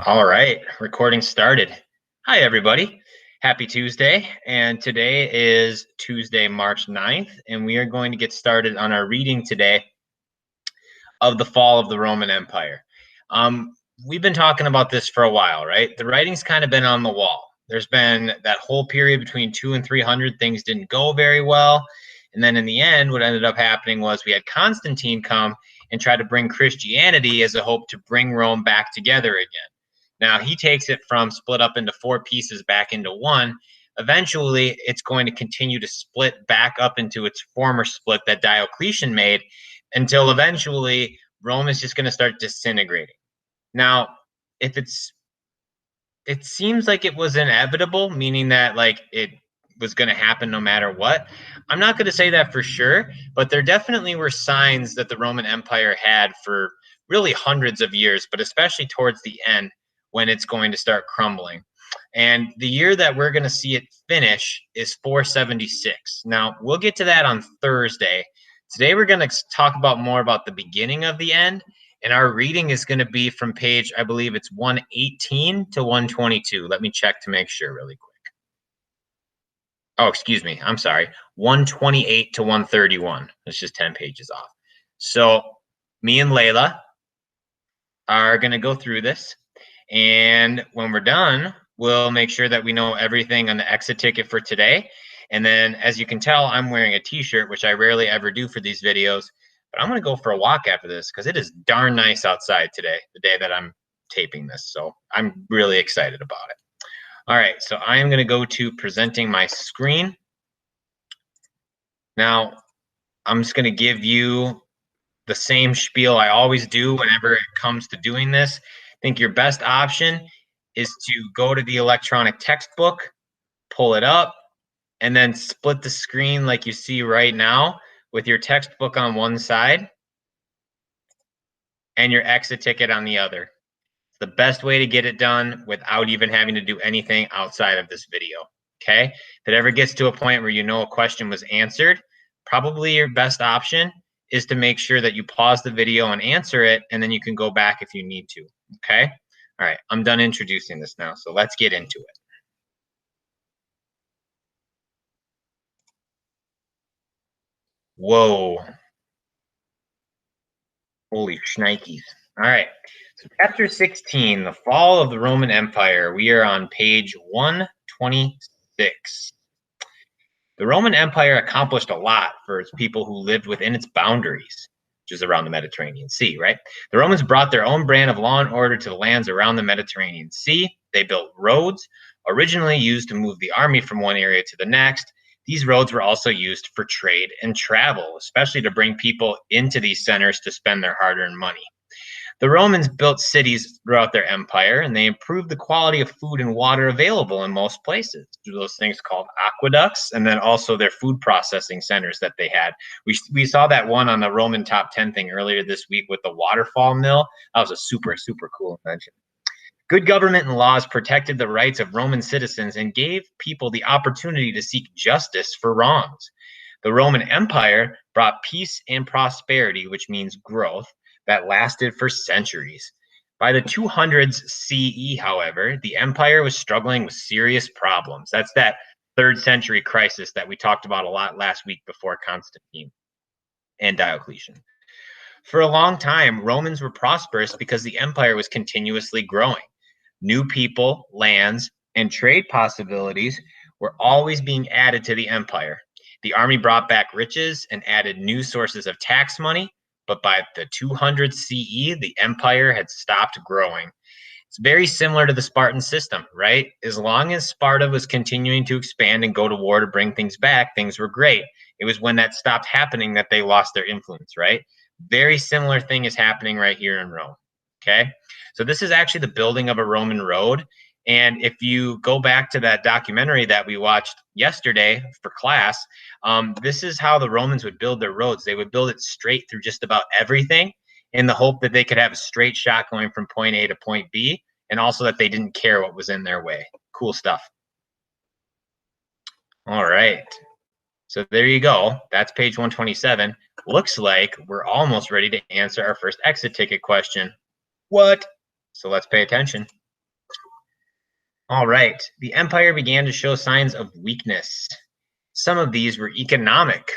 All right, recording started. Hi, everybody. Happy Tuesday. And today is Tuesday, March 9th, and we are going to get started on our reading today of the fall of the Roman Empire. We've been talking about this for a while, right? The writing's kind of been on the wall. There's been that whole period between 2 and 300, things didn't go very well. And then in the end, what ended up happening was we had Constantine come and try to bring Christianity as a hope to bring Rome back together again. Now, he takes it from split up into four pieces back into one. Eventually, it's going to continue to split back up into its former split that Diocletian made until eventually Rome is just going to start disintegrating. Now, if it seems like it was inevitable, meaning that like it was going to happen no matter what. I'm not going to say that for sure, but there definitely were signs that the Roman Empire had for really hundreds of years, but especially towards the end when it's going to start crumbling. And the year that we're going to see it finish is 476. Now, we'll get to that on Thursday. Today, we're going to talk about more about the beginning of the end. And our reading is going to be from page, I believe it's 118 to 122. Let me check to make sure really quick. Oh, excuse me. I'm sorry. 128 to 131. It's just 10 pages off. So me and Layla are going to go through this. And when we're done, we'll make sure that we know everything on the exit ticket for today. And then, as you can tell, I'm wearing a t-shirt, which I rarely ever do for these videos. But I'm going to go for a walk after this because it is darn nice outside today, the day that I'm taping this. So I'm really excited about it. All right, so I am going to go to presenting my screen. Now, I'm just going to give you the same spiel I always do whenever it comes to doing this. I think your best option is to go to the electronic textbook, pull it up, and then split the screen like you see right now with your textbook on one side and your exit ticket on the other. It's the best way to get it done without even having to do anything outside of this video. Okay. If it ever gets to a point where you know a question was answered, probably your best option is to make sure that you pause the video and answer it, and then you can go back if you need to. Okay. All right. I'm done introducing this now. So let's get into it. Whoa. Holy shnikes. All right. So chapter 16, the fall of the Roman Empire. We are on page 126. The Roman Empire accomplished a lot for its people who lived within its boundaries, which is around the Mediterranean Sea, right? The Romans brought their own brand of law and order to the lands around the Mediterranean Sea. They built roads, originally used to move the army from one area to the next. These roads were also used for trade and travel, especially to bring people into these centers to spend their hard-earned money. The Romans built cities throughout their empire, and they improved the quality of food and water available in most places through those things called aqueducts, and then also their food processing centers that they had. We saw that one on the Roman top 10 thing earlier this week with the waterfall mill. That was a super, super cool invention. Good government and laws protected the rights of Roman citizens and gave people the opportunity to seek justice for wrongs. The Roman Empire brought peace and prosperity, which means growth, that lasted for centuries. By the 200s CE, however, the empire was struggling with serious problems. That's that 3rd century crisis that we talked about a lot last week before Constantine and Diocletian. For a long time, Romans were prosperous because the empire was continuously growing. New people, lands, and trade possibilities were always being added to the empire. The army brought back riches and added new sources of tax money, but by the 200 CE, the empire had stopped growing. It's very similar to the Spartan system, right? As long as Sparta was continuing to expand and go to war to bring things back, things were great. It was when that stopped happening that they lost their influence, right? Very similar thing is happening right here in Rome. Okay. So this is actually the building of a Roman road. And if you go back to that documentary that we watched yesterday for class, this is how the Romans would build their roads. They would build it straight through just about everything in the hope that they could have a straight shot going from point A to point B, and also that they didn't care what was in their way. Cool stuff. All right. So there you go. That's page 127. Looks like we're almost ready to answer our first exit ticket question. What? So let's pay attention. All right. The empire began to show signs of weakness. Some of these were economic,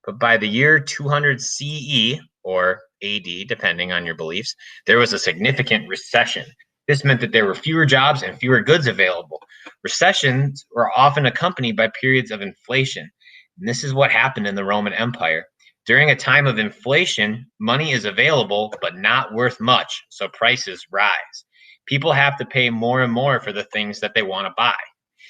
but by the year 200 CE or AD, depending on your beliefs, there was a significant recession. This meant that there were fewer jobs and fewer goods available. Recessions were often accompanied by periods of inflation. And this is what happened in the Roman Empire. During a time of inflation, money is available but not worth much, so prices rise. People have to pay more and more for the things that they want to buy.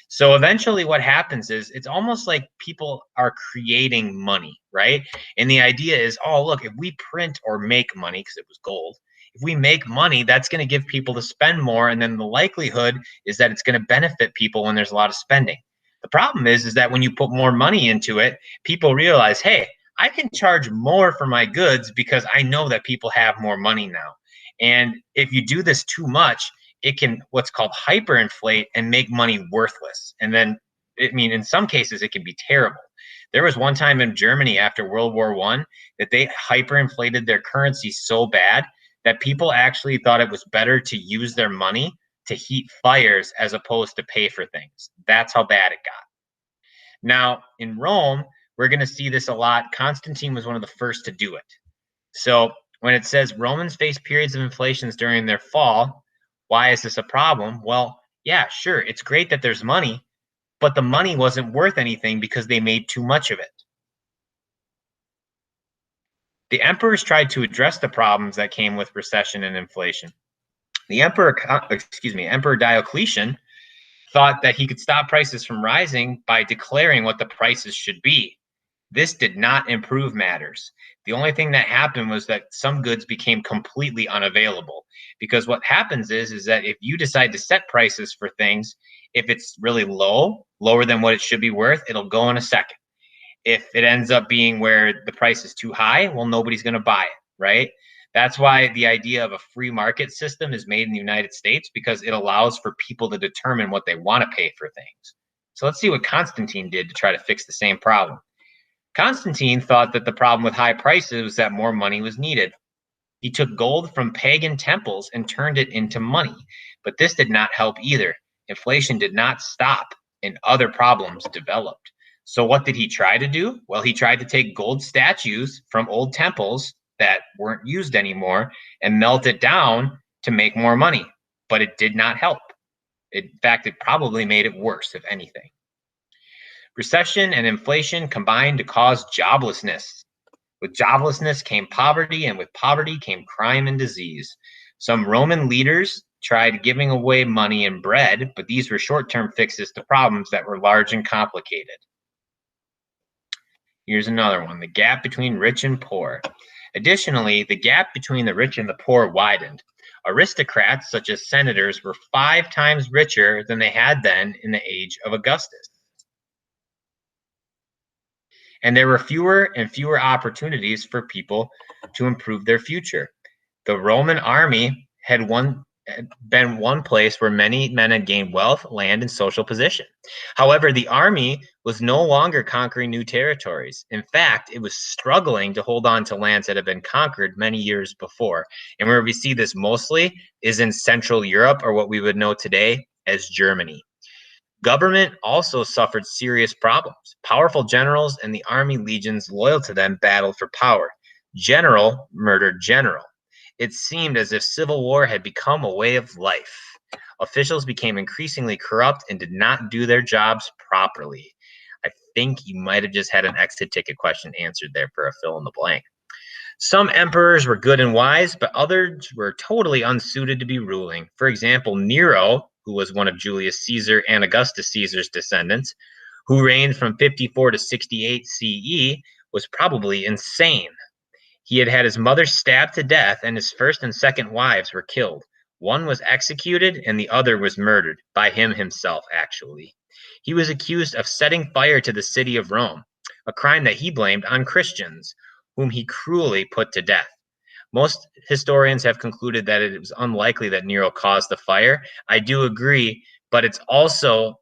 So eventually, what happens is it's almost like people are creating money, right? And the idea is, oh, look, if we print or make money, because it was gold, if we make money, that's going to give people to spend more. And then the likelihood is that it's going to benefit people when there's a lot of spending. The problem is that when you put more money into it, people realize, hey, I can charge more for my goods because I know that people have more money now. And if you do this too much, it can what's called hyperinflate and make money worthless. And then, I mean, in some cases, it can be terrible. There was one time in Germany after World War I that they hyperinflated their currency so bad that people actually thought it was better to use their money to heat fires as opposed to pay for things. That's how bad it got. Now, in Rome, we're going to see this a lot. Constantine was one of the first to do it. So when it says Romans face periods of inflations during their fall, why is this a problem? Well, yeah, sure, it's great that there's money, but the money wasn't worth anything because they made too much of it. The emperors tried to address the problems that came with recession and inflation. Emperor Diocletian thought that he could stop prices from rising by declaring what the prices should be. This did not improve matters. The only thing that happened was that some goods became completely unavailable. Because what happens is that if you decide to set prices for things, if it's really low, lower than what it should be worth, it'll go in a second. If it ends up being where the price is too high, well, nobody's going to buy it, right? That's why the idea of a free market system is made in the United States, because it allows for people to determine what they want to pay for things. So let's see what Constantine did to try to fix the same problem. Constantine thought that the problem with high prices was that more money was needed. He took gold from pagan temples and turned it into money, but this did not help either. Inflation did not stop, and other problems developed. So what did he try to do? Well, he tried to take gold statues from old temples that weren't used anymore and melt it down to make more money, but it did not help. In fact, it probably made it worse, if anything. Recession and inflation combined to cause joblessness. With joblessness came poverty, and with poverty came crime and disease. Some Roman leaders tried giving away money and bread, but these were short-term fixes to problems that were large and complicated. Here's another one: the gap between rich and poor. Additionally, the gap between the rich and the poor widened. Aristocrats, such as senators, were 5 times richer than they had been in the age of Augustus. And there were fewer and fewer opportunities for people to improve their future. The Roman army had been one place where many men had gained wealth, land, and social position. However, the army was no longer conquering new territories. In fact, it was struggling to hold on to lands that had been conquered many years before. And where we see this mostly is in Central Europe, or what we would know today as Germany. Government also suffered serious problems. Powerful generals and the army legions loyal to them battled for power. General murdered general. It seemed as if civil war had become a way of life. Officials became increasingly corrupt and did not do their jobs properly. I think you might have just had an exit ticket question answered there for a fill in the blank. Some emperors were good and wise, but others were totally unsuited to be ruling. For example, Nero, who was one of Julius Caesar and Augustus Caesar's descendants, who reigned from 54 to 68 CE, was probably insane. He had had his mother stabbed to death, and his first and second wives were killed. One was executed, and the other was murdered, by him himself, actually. He was accused of setting fire to the city of Rome, a crime that he blamed on Christians, whom he cruelly put to death. Most historians have concluded that it was unlikely that Nero caused the fire. I do agree, but it's also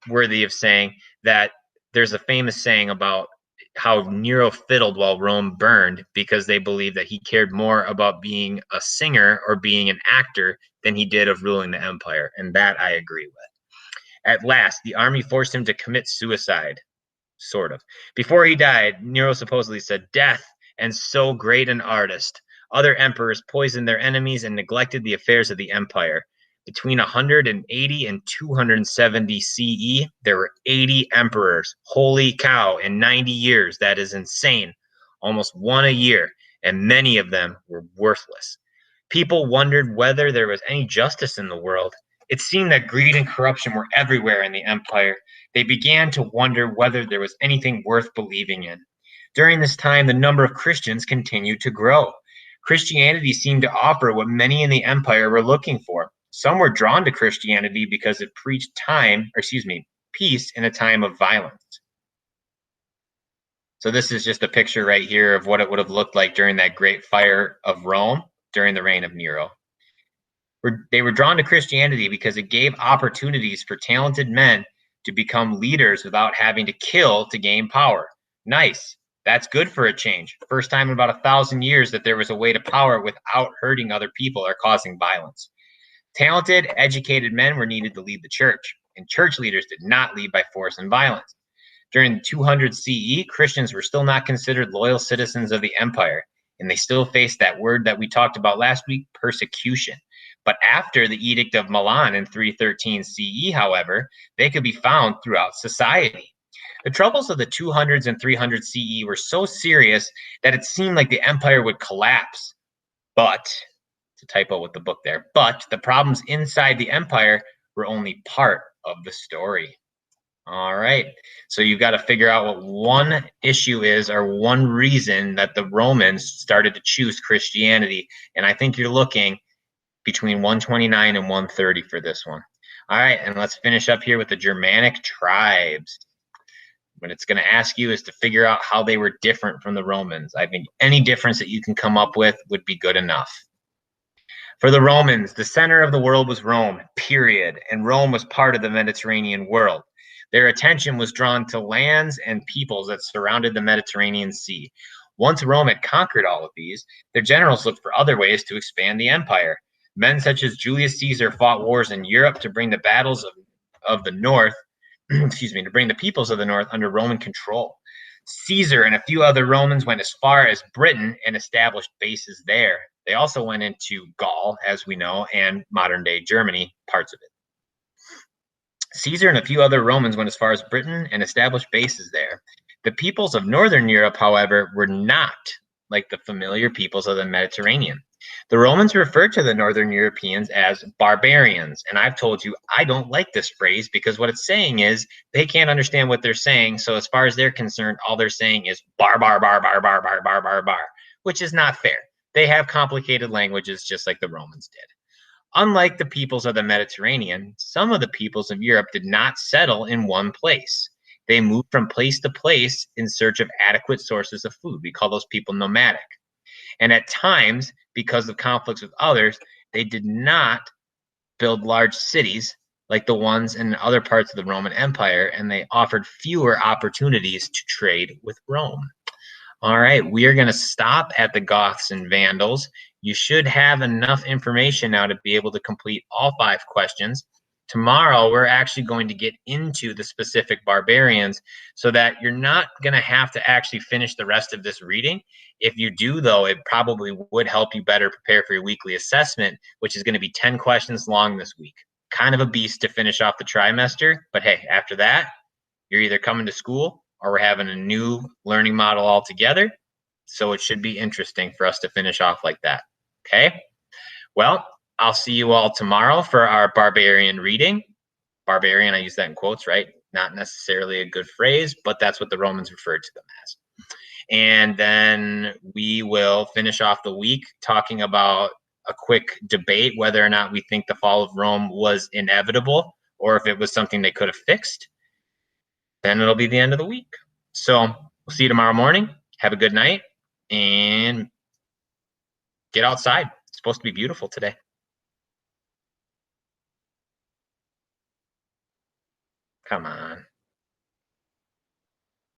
worthy of saying that there's a famous saying about how Nero fiddled while Rome burned because they believed that he cared more about being a singer or being an actor than he did of ruling the empire. And that I agree with. At last, the army forced him to commit suicide, sort of. Before he died, Nero supposedly said, "Death, and so great an artist." Other emperors poisoned their enemies and neglected the affairs of the empire. Between 180 and 270 CE, there were 80 emperors. Holy cow, in 90 years. That is insane. Almost one a year, and many of them were worthless. People wondered whether there was any justice in the world. It seemed that greed and corruption were everywhere in the empire. They began to wonder whether there was anything worth believing in. During this time, the number of Christians continued to grow. Christianity seemed to offer what many in the empire were looking for. Some were drawn to Christianity because it preached peace in a time of violence. So this is just a picture right here of what it would have looked like during that great fire of Rome during the reign of Nero. They were drawn to Christianity because it gave opportunities for talented men to become leaders without having to kill to gain power. Nice. That's good for a change. First time in about 1,000 years that there was a way to power without hurting other people or causing violence. Talented, educated men were needed to lead the church, and church leaders did not lead by force and violence. During 200 CE, Christians were still not considered loyal citizens of the empire, and they still faced that word that we talked about last week, persecution. But after the Edict of Milan in 313 CE, however, they could be found throughout society. The troubles of the 200s and 300 CE were so serious that it seemed like the empire would collapse. But, it's a typo with the book there, but the problems inside the empire were only part of the story. All right. So you've got to figure out what one issue is or one reason that the Romans started to choose Christianity. And I think you're looking between 129 and 130 for this one. All right. And let's finish up here with the Germanic tribes. What it's going to ask you is to figure out how they were different from the Romans. I think any difference that you can come up with would be good enough. For the Romans, the center of the world was Rome, period. And Rome was part of the Mediterranean world. Their attention was drawn to lands and peoples that surrounded the Mediterranean Sea. Once Rome had conquered all of these, their generals looked for other ways to expand the empire. Men such as Julius Caesar fought wars in Europe to bring the battles of the north, to bring the peoples of the north under Roman control. Caesar and a few other Romans went as far as Britain and established bases there. They also went into Gaul, as we know, and modern-day Germany, parts of it. Caesar and a few other Romans went as far as Britain and established bases there. The peoples of northern Europe, however, were not like the familiar peoples of the Mediterranean. The Romans referred to the northern Europeans as barbarians, and I've told you I don't like this phrase because what it's saying is they can't understand what they're saying, so as far as they're concerned, all they're saying is bar, bar, bar, bar, bar, bar, bar, bar, bar, which is not fair. They have complicated languages just like the Romans did. Unlike the peoples of the Mediterranean, some of the peoples of Europe did not settle in one place. They moved from place to place in search of adequate sources of food. We call those people nomadic. And at times, because of conflicts with others, they did not build large cities like the ones in other parts of the Roman Empire, and they offered fewer opportunities to trade with Rome. All right, we are going to stop at the Goths and Vandals. You should have enough information now to be able to complete all 5 questions. Tomorrow, we're actually going to get into the specific barbarians so that you're not going to have to actually finish the rest of this reading. If you do, though, it probably would help you better prepare for your weekly assessment, which is going to be 10 questions long this week. Kind of a beast to finish off the trimester, but hey, after that, you're either coming to school or we're having a new learning model altogether. So it should be interesting for us to finish off like that. Okay? Well, I'll see you all tomorrow for our barbarian reading. Barbarian, I use that in quotes, right? Not necessarily a good phrase, but that's what the Romans referred to them as. And then we will finish off the week talking about a quick debate whether or not we think the fall of Rome was inevitable or if it was something they could have fixed. Then it'll be the end of the week. So we'll see you tomorrow morning. Have a good night and get outside. It's supposed to be beautiful today. Come on.